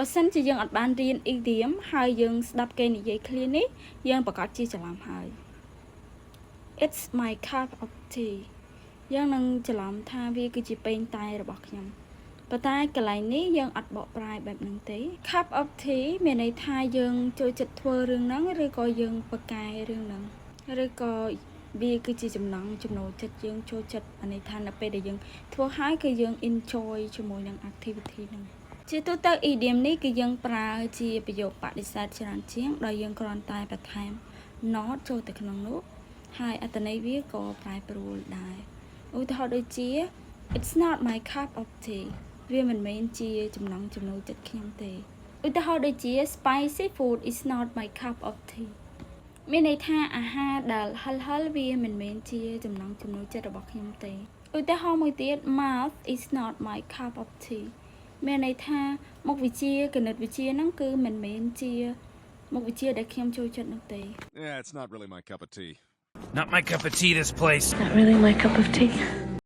បើសិនជាយើងអត់បានរៀន idiom ហើយយើងស្ដាប់គេនិយាយឃ្លានេះយើងប្រកាសជាច្រឡំហើយ It's my cup of tea យើងនឹងច្រឡំថាវាគឺជាពែងតែរបស់ខ្ញុំប៉ុន្តែកន្លែងនេះយើងអត់បកប្រែបែបហ្នឹងទេ cup of tea មានន័យថាយើងចូលចិត្តធ្វើរឿងហ្នឹងឬក៏យើងប្រកែរឿងហ្នឹងឬក៏វាគឺជាចំណង់ចំណូលចិត្តយើងចូលចិត្តអាន័យថានៅពេលដែលយើងធ្វើហើយគឺយើង enjoy ជាមួយនឹង activity ហ្នឹងជាទូទៅ idiom នេះគឺយើងប្រើជាប្រយោគបដិសេធច្រើនជាងដោយយើងគ្រាន់តែបន្ថែម not ចូលទៅក្នុងនោះហើយអត្ថន័យវាក៏ប្រែប្រួលដែរឧទាហរណ៍ដូចជា It's not my cup of tea វាមិនមែនជាចំណង់ចំណូលចិត្តខ្ញុំទេឧទាហរណ៍ដូចជា Spicy food is not my cup of tea មានន័យថាអាហារដែលហឹលវាមិនមែនជាចំណង់ចំណូលចិត្តរបស់ខ្ញុំទេឧទាហរណ៍មួយទៀត Math is not my cup of tea មានន័យថាមុខវិជ្ជាគណិតវិទ្យាហ្នឹងគឺមិនមែនជាមុខវិជ្ជាដែលខ្ញុំចូលចិត្តនោះទេ Yeah, it's not really my cup of tea. Not my cup of tea, this place. Not really my cup of tea.